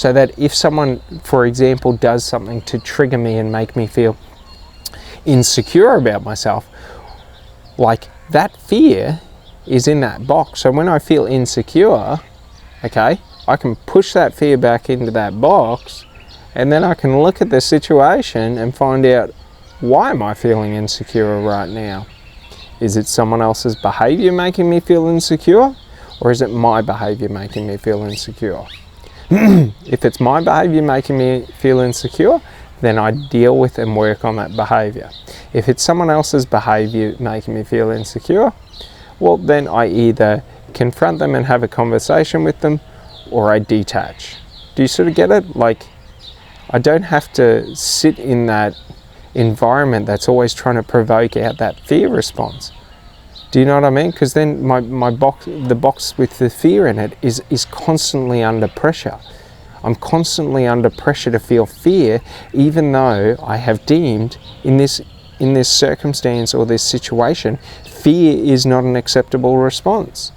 So that if someone, for example, does something to trigger me and make me feel insecure about myself, like that fear is in that box. So when I feel insecure, okay, I can push that fear back into that box, and then I can look at the situation and find out, why am I feeling insecure right now? Is it someone else's behavior making me feel insecure, or is it my behavior making me feel insecure? If it's my behavior making me feel insecure, then I deal with and work on that behavior. If it's someone else's behavior making me feel insecure, well, then I either confront them and have a conversation with them, or I detach. Do you sort of get it? Like, I don't have to sit in that environment that's always trying to provoke out that fear response. Do you know what I mean? Because then the box with the fear in it is constantly under pressure. I'm constantly under pressure to feel fear, even though I have deemed in this circumstance or this situation, fear is not an acceptable response.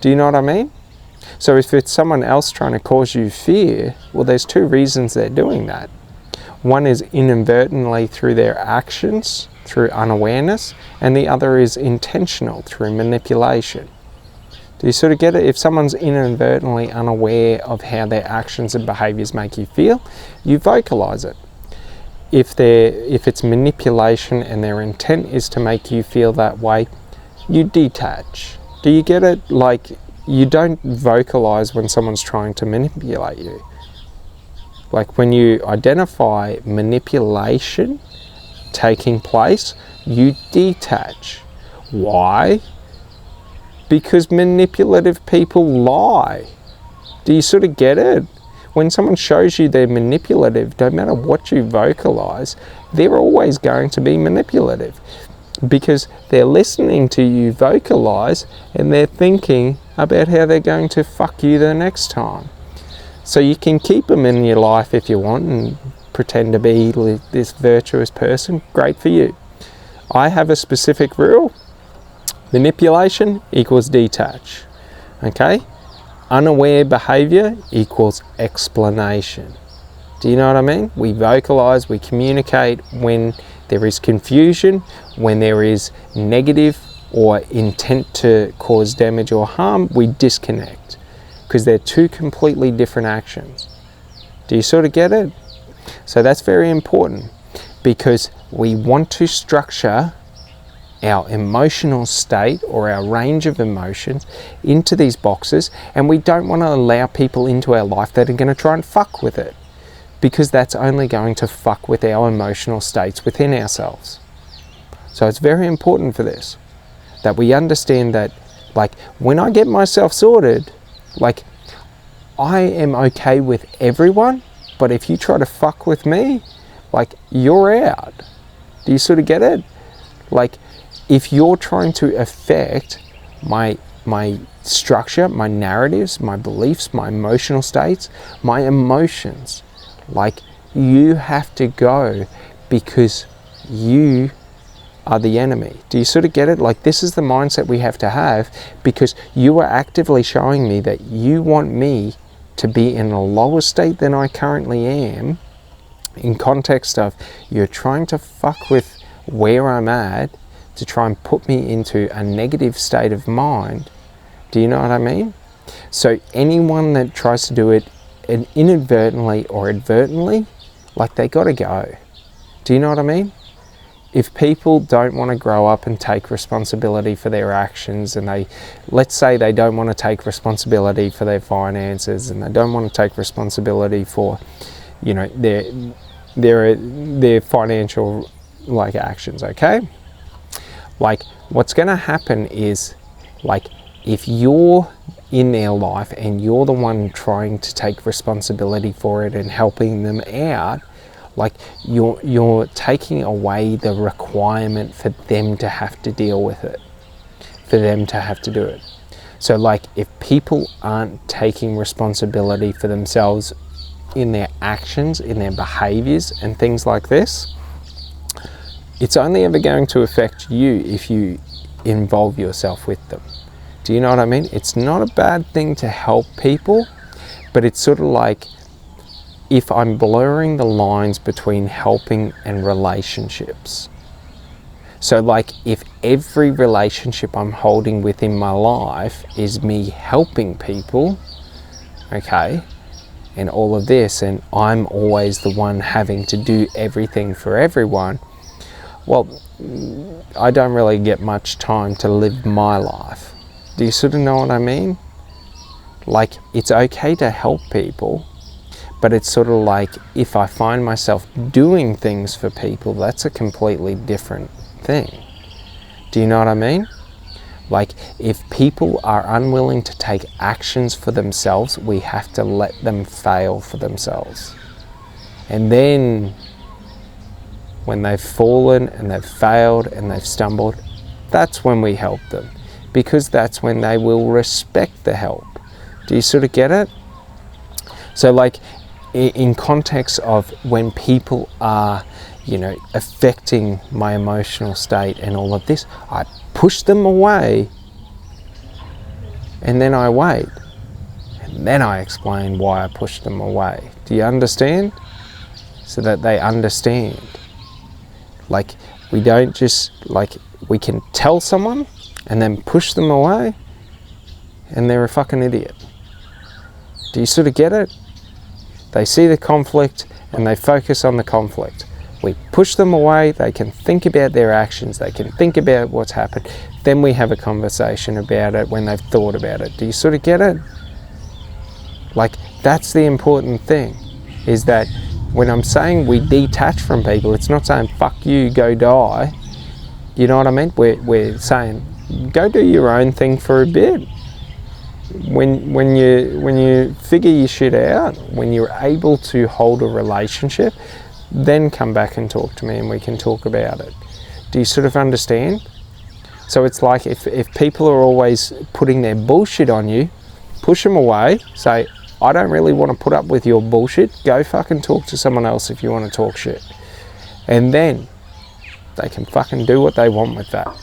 Do you know what I mean? So if it's someone else trying to cause you fear, well, there's two reasons they're doing that. One is inadvertently through their actions, through unawareness, and the other is intentional through manipulation. Do you sort of get it? If someone's inadvertently unaware of how their actions and behaviors make you feel, you vocalize it. If it's manipulation and their intent is to make you feel that way, you detach. Do you get it? Like, you don't vocalize when someone's trying to manipulate you. Like, when you identify manipulation taking place, you detach. Why? Because manipulative people lie. Do you sort of get it? When someone shows you they're manipulative, no matter what you vocalize, they're always going to be manipulative, because they're listening to you vocalize and they're thinking about how they're going to fuck you the next time. So you can keep them in your life if you want and pretend to be this virtuous person. Great for you. I have a specific rule. Manipulation equals detach. Okay? Unaware behavior equals explanation. Do you know what I mean? We vocalize, we communicate when there is confusion, when there is negative or intent to cause damage or harm, we disconnect, because they're two completely different actions. Do you sort of get it? So that's very important, because we want to structure our emotional state or our range of emotions into these boxes, and we don't want to allow people into our life that are going to try and fuck with it, because that's only going to fuck with our emotional states within ourselves. So it's very important for this, that we understand that, like, when I get myself sorted, like, I am okay with everyone, but if you try to fuck with me, like, you're out. Do you sort of get it? Like, if you're trying to affect my structure, my narratives, my beliefs, my emotional states, my emotions, like, you have to go, because you are the enemy. Do you sort of get it? Like, this is the mindset we have to have, because you are actively showing me that you want me to be in a lower state than I currently am, in context of you're trying to fuck with where I'm at to try and put me into a negative state of mind. Do you know what I mean? So anyone that tries to do it inadvertently or advertently, like, they gotta go. Do you know what I mean? If people don't want to grow up and take responsibility for their actions, and let's say they don't want to take responsibility for their finances, and they don't want to take responsibility for, you know, their financial, like, actions, okay? Like, what's going to happen is, like, if you're in their life and you're the one trying to take responsibility for it and helping them out, like, you're taking away the requirement for them to have to deal with it, for them to have to do it. So, like, if people aren't taking responsibility for themselves in their actions, in their behaviors and things like this, it's only ever going to affect you if you involve yourself with them. Do you know what I mean? It's not a bad thing to help people, But it's sort of like if I'm blurring the lines between helping and relationships. So like if every relationship I'm holding within my life is me helping people, okay, and all of this, and I'm always the one having to do everything for everyone, well, I don't really get much time to live my life. Do you sort of know what I mean? Like, it's okay to help people, but it's sort of like if I find myself doing things for people, that's a completely different thing. Do you know what I mean? Like, if people are unwilling to take actions for themselves, we have to let them fail for themselves. And then when they've fallen and they've failed and they've stumbled, that's when we help them, because that's when they will respect the help. Do you sort of get it? So like in context of when people are, you know, affecting my emotional state and all of this, I push them away and then I wait. And then I explain why I push them away. Do you understand? So that they understand. Like, we don't just, like, we can tell someone and then push them away and they're a fucking idiot. Do you sort of get it? They see the conflict and they focus on the conflict. We push them away, they can think about their actions, they can think about what's happened. Then we have a conversation about it when they've thought about it. Do you sort of get it? Like, that's the important thing, is that when I'm saying we detach from people, it's not saying fuck you, go die. You know what I mean? We're saying go do your own thing for a bit. When you figure your shit out, when you're able to hold a relationship, then come back and talk to me and we can talk about it. Do you sort of understand? So it's like if people are always putting their bullshit on you, push them away, say, I don't really want to put up with your bullshit, go fucking talk to someone else if you want to talk shit. And then they can fucking do what they want with that.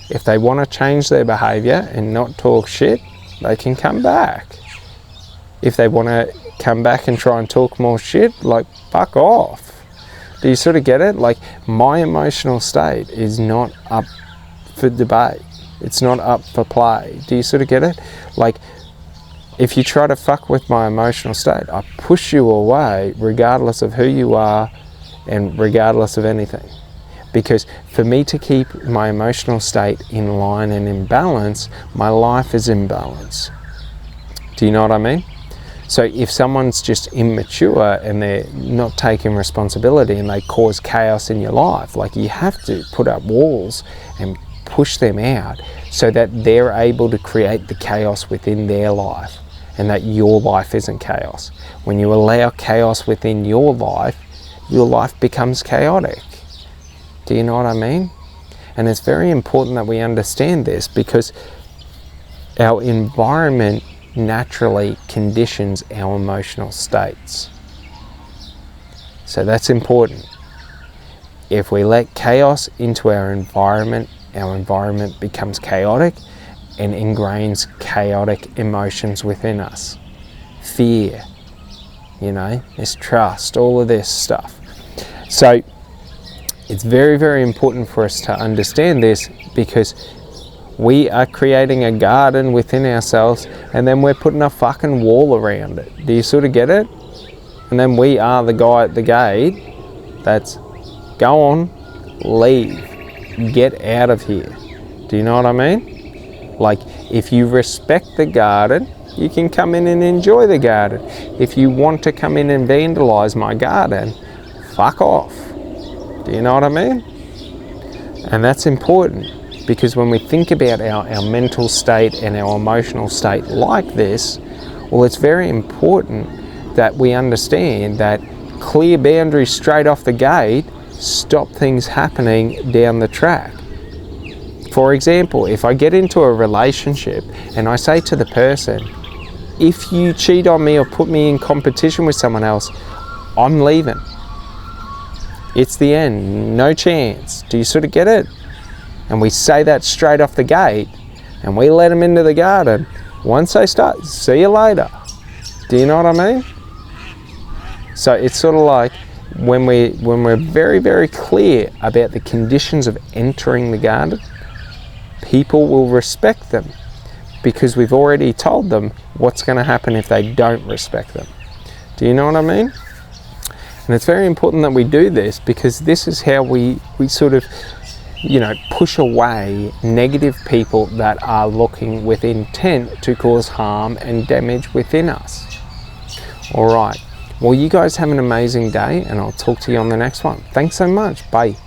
If they want to change their behaviour and not talk shit, they can come back. If they want to come back and try and talk more shit, like, fuck off. Do you sort of get it? Like, my emotional state is not up for debate. It's not up for play. Do you sort of get it? Like, if you try to fuck with my emotional state, I push you away regardless of who you are and regardless of anything. Because for me to keep my emotional state in line and in balance, my life is in balance. Do you know what I mean? So if someone's just immature and they're not taking responsibility and they cause chaos in your life, like, you have to put up walls and push them out so that they're able to create the chaos within their life and that your life isn't chaos. When you allow chaos within your life becomes chaotic. Do you know what I mean? And it's very important that we understand this, because our environment naturally conditions our emotional states. So that's important. If we let chaos into our environment becomes chaotic and ingrains chaotic emotions within us. Fear, mistrust, all of this stuff. So it's very, very important for us to understand this, because we are creating a garden within ourselves and then we're putting a fucking wall around it. Do you sort of get it? And then we are the guy at the gate that's, go on, leave, get out of here. Do you know what I mean? Like, if you respect the garden, you can come in and enjoy the garden. If you want to come in and vandalize my garden, fuck off. Do you know what I mean? And that's important, because when we think about our mental state and our emotional state like this, well, it's very important that we understand that clear boundaries straight off the gate stop things happening down the track. For example, if I get into a relationship and I say to the person, if you cheat on me or put me in competition with someone else, I'm leaving. It's the end, no chance. Do you sort of get it? And we say that straight off the gate and we let them into the garden. Once they start, see you later. Do you know what I mean? So it's sort of like when we're very, very clear about the conditions of entering the garden, people will respect them because we've already told them what's going to happen if they don't respect them. Do you know what I mean? And it's very important that we do this because this is how we sort of, you know, push away negative people that are looking with intent to cause harm and damage within us. All right. Well, you guys have an amazing day, and I'll talk to you on the next one. Thanks so much. Bye.